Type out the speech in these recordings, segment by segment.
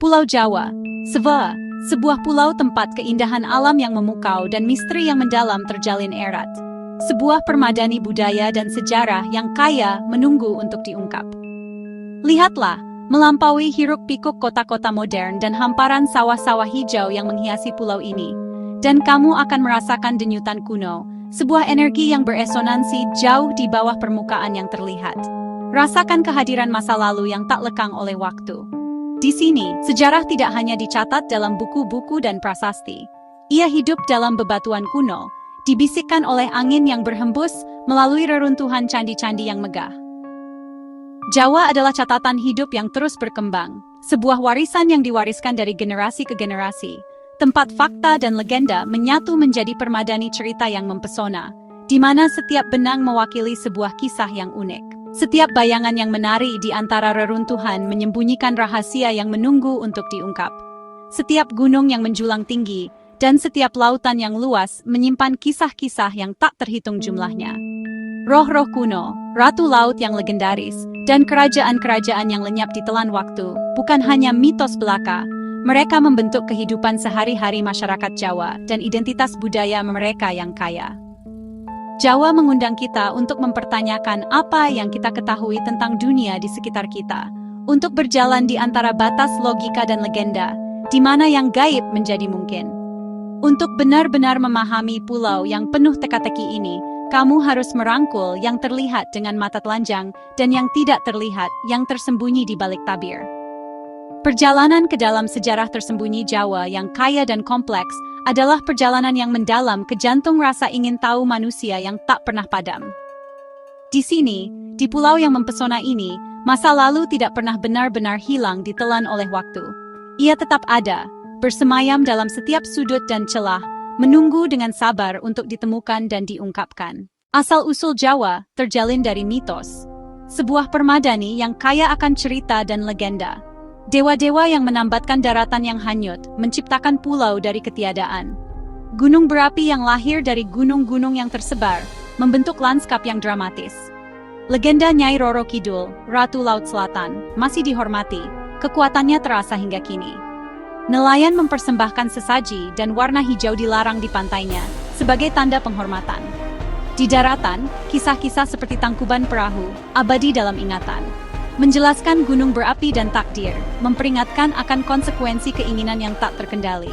Pulau Jawa, Seva, sebuah pulau tempat keindahan alam yang memukau dan misteri yang mendalam terjalin erat. Sebuah permadani budaya dan sejarah yang kaya menunggu untuk diungkap. Lihatlah, melampaui hiruk-pikuk kota-kota modern dan hamparan sawah-sawah hijau yang menghiasi pulau ini. Dan kamu akan merasakan denyutan kuno, sebuah energi yang beresonansi jauh di bawah permukaan yang terlihat. Rasakan kehadiran masa lalu yang tak lekang oleh waktu. Di sini, sejarah tidak hanya dicatat dalam buku-buku dan prasasti. Ia hidup dalam bebatuan kuno, dibisikkan oleh angin yang berhembus melalui reruntuhan candi-candi yang megah. Jawa adalah catatan hidup yang terus berkembang, sebuah warisan yang diwariskan dari generasi ke generasi. Tempat fakta dan legenda menyatu menjadi permadani cerita yang mempesona, di mana setiap benang mewakili sebuah kisah yang unik. Setiap bayangan yang menari di antara reruntuhan menyembunyikan rahasia yang menunggu untuk diungkap. Setiap gunung yang menjulang tinggi dan setiap lautan yang luas menyimpan kisah-kisah yang tak terhitung jumlahnya. Roh-roh kuno, ratu laut yang legendaris, dan kerajaan-kerajaan yang lenyap ditelan waktu, bukan hanya mitos belaka. Mereka membentuk kehidupan sehari-hari masyarakat Jawa dan identitas budaya mereka yang kaya. Jawa mengundang kita untuk mempertanyakan apa yang kita ketahui tentang dunia di sekitar kita, untuk berjalan di antara batas logika dan legenda, di mana yang gaib menjadi mungkin. Untuk benar-benar memahami pulau yang penuh teka-teki ini, kamu harus merangkul yang terlihat dengan mata telanjang dan yang tidak terlihat yang tersembunyi di balik tabir. Perjalanan ke dalam sejarah tersembunyi Jawa yang kaya dan kompleks adalah perjalanan yang mendalam ke jantung rasa ingin tahu manusia yang tak pernah padam. Di sini, di pulau yang mempesona ini, masa lalu tidak pernah benar-benar hilang ditelan oleh waktu. Ia tetap ada, bersemayam dalam setiap sudut dan celah, menunggu dengan sabar untuk ditemukan dan diungkapkan. Asal-usul Jawa terjalin dari mitos, sebuah permadani yang kaya akan cerita dan legenda. Dewa-dewa yang menambatkan daratan yang hanyut, menciptakan pulau dari ketiadaan. Gunung berapi yang lahir dari gunung-gunung yang tersebar, membentuk lanskap yang dramatis. Legenda Nyai Roro Kidul, Ratu Laut Selatan, masih dihormati, kekuatannya terasa hingga kini. Nelayan mempersembahkan sesaji dan warna hijau dilarang di pantainya, sebagai tanda penghormatan. Di daratan, kisah-kisah seperti Tangkuban Perahu, abadi dalam ingatan. Menjelaskan gunung berapi dan takdir, memperingatkan akan konsekuensi keinginan yang tak terkendali.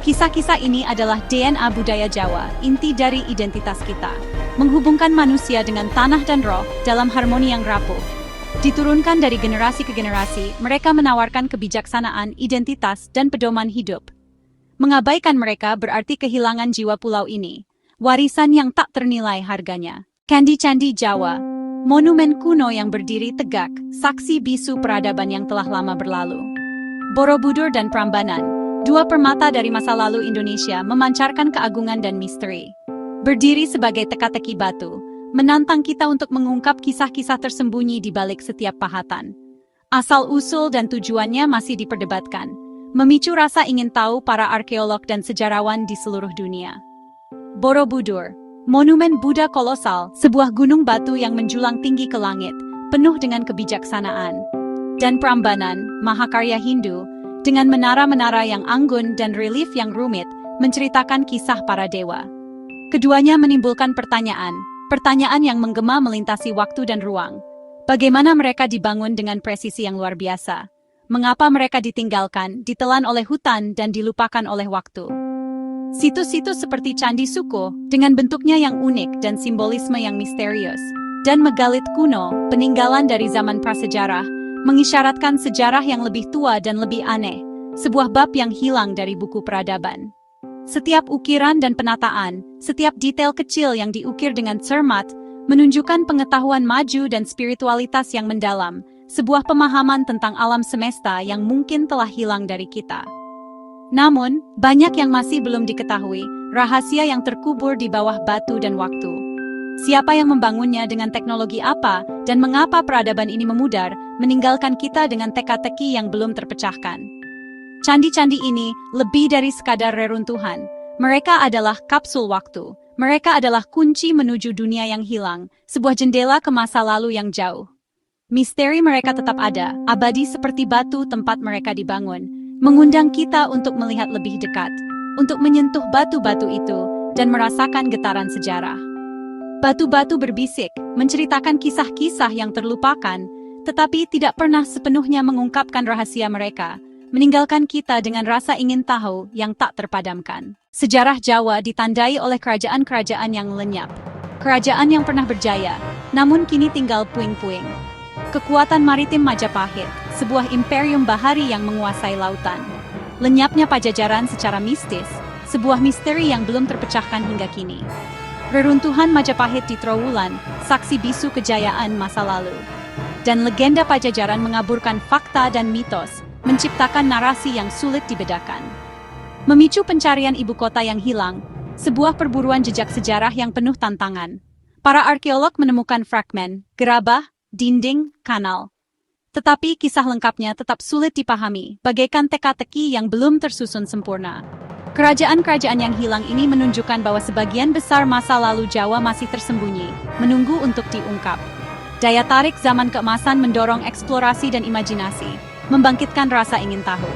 Kisah-kisah ini adalah DNA budaya Jawa, inti dari identitas kita. Menghubungkan manusia dengan tanah dan roh dalam harmoni yang rapuh. Diturunkan dari generasi ke generasi, mereka menawarkan kebijaksanaan, identitas, dan pedoman hidup. Mengabaikan mereka berarti kehilangan jiwa pulau ini. Warisan yang tak ternilai harganya. Candi-candi Jawa, monumen kuno yang berdiri tegak, saksi bisu peradaban yang telah lama berlalu. Borobudur dan Prambanan, dua permata dari masa lalu Indonesia memancarkan keagungan dan misteri. Berdiri sebagai teka-teki batu, menantang kita untuk mengungkap kisah-kisah tersembunyi di balik setiap pahatan. Asal-usul dan tujuannya masih diperdebatkan, memicu rasa ingin tahu para arkeolog dan sejarawan di seluruh dunia. Borobudur, monumen Buddha kolosal, sebuah gunung batu yang menjulang tinggi ke langit, penuh dengan kebijaksanaan. Dan Prambanan, mahakarya Hindu, dengan menara-menara yang anggun dan relief yang rumit, menceritakan kisah para dewa. Keduanya menimbulkan pertanyaan yang menggema melintasi waktu dan ruang. Bagaimana mereka dibangun dengan presisi yang luar biasa? Mengapa mereka ditinggalkan, ditelan oleh hutan dan dilupakan oleh waktu? Situs-situs seperti Candi Suko, dengan bentuknya yang unik dan simbolisme yang misterius, dan megalit kuno, peninggalan dari zaman prasejarah, mengisyaratkan sejarah yang lebih tua dan lebih aneh, sebuah bab yang hilang dari buku peradaban. Setiap ukiran dan penataan, setiap detail kecil yang diukir dengan cermat, menunjukkan pengetahuan maju dan spiritualitas yang mendalam, sebuah pemahaman tentang alam semesta yang mungkin telah hilang dari kita. Namun, banyak yang masih belum diketahui, rahasia yang terkubur di bawah batu dan waktu. Siapa yang membangunnya dengan teknologi apa, dan mengapa peradaban ini memudar, meninggalkan kita dengan teka-teki yang belum terpecahkan. Candi-candi ini lebih dari sekadar reruntuhan. Mereka adalah kapsul waktu. Mereka adalah kunci menuju dunia yang hilang, sebuah jendela ke masa lalu yang jauh. Misteri mereka tetap ada, abadi seperti batu tempat mereka dibangun. mengundang kita untuk melihat lebih dekat, untuk menyentuh batu-batu itu dan merasakan getaran sejarah. Batu-batu berbisik, menceritakan kisah-kisah yang terlupakan, tetapi tidak pernah sepenuhnya mengungkapkan rahasia mereka, meninggalkan kita dengan rasa ingin tahu yang tak terpadamkan. Sejarah Jawa ditandai oleh kerajaan-kerajaan yang lenyap. Kerajaan yang pernah berjaya, namun kini tinggal puing-puing. Kekuatan maritim Majapahit, sebuah imperium bahari yang menguasai lautan. Lenyapnya Pajajaran secara mistis, sebuah misteri yang belum terpecahkan hingga kini. Reruntuhan Majapahit di Trowulan, saksi bisu kejayaan masa lalu. Dan legenda Pajajaran mengaburkan fakta dan mitos, menciptakan narasi yang sulit dibedakan. Memicu pencarian ibu kota yang hilang, sebuah perburuan jejak sejarah yang penuh tantangan. Para arkeolog menemukan fragmen, gerabah, dinding, kanal. Tetapi kisah lengkapnya tetap sulit dipahami, bagaikan teka-teki yang belum tersusun sempurna. Kerajaan-kerajaan yang hilang ini menunjukkan bahwa sebagian besar masa lalu Jawa masih tersembunyi, menunggu untuk diungkap. Daya tarik zaman keemasan mendorong eksplorasi dan imajinasi, membangkitkan rasa ingin tahu.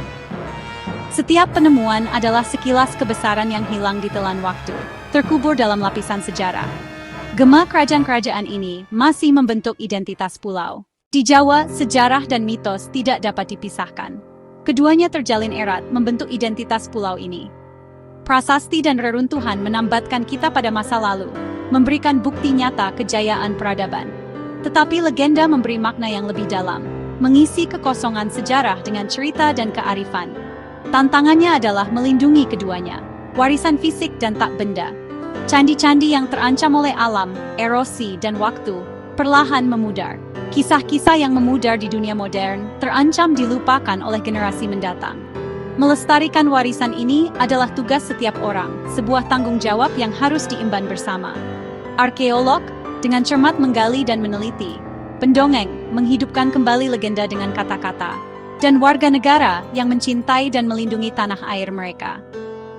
Setiap penemuan adalah sekilas kebesaran yang hilang di telan waktu, terkubur dalam lapisan sejarah. Gema kerajaan-kerajaan ini masih membentuk identitas pulau. Di Jawa, sejarah dan mitos tidak dapat dipisahkan. Keduanya terjalin erat membentuk identitas pulau ini. Prasasti dan reruntuhan menambatkan kita pada masa lalu, memberikan bukti nyata kejayaan peradaban. Tetapi legenda memberi makna yang lebih dalam, mengisi kekosongan sejarah dengan cerita dan kearifan. Tantangannya adalah melindungi keduanya, warisan fisik dan tak benda. Candi-candi yang terancam oleh alam, erosi, dan waktu, perlahan memudar. Kisah-kisah yang memudar di dunia modern terancam dilupakan oleh generasi mendatang. Melestarikan warisan ini adalah tugas setiap orang, sebuah tanggung jawab yang harus diemban bersama. Arkeolog dengan cermat menggali dan meneliti, pendongeng menghidupkan kembali legenda dengan kata-kata, dan warga negara yang mencintai dan melindungi tanah air mereka.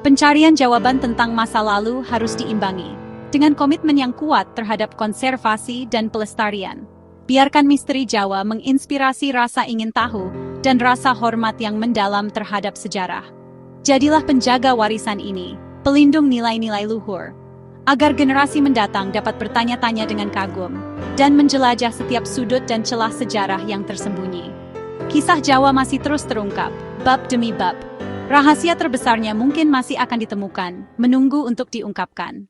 Pencarian jawaban tentang masa lalu harus diimbangi dengan komitmen yang kuat terhadap konservasi dan pelestarian. Biarkan misteri Jawa menginspirasi rasa ingin tahu dan rasa hormat yang mendalam terhadap sejarah. Jadilah penjaga warisan ini, pelindung nilai-nilai luhur, agar generasi mendatang dapat bertanya-tanya dengan kagum dan menjelajah setiap sudut dan celah sejarah yang tersembunyi. Kisah Jawa masih terus terungkap, bab demi bab. Rahasia terbesarnya mungkin masih akan ditemukan, menunggu untuk diungkapkan.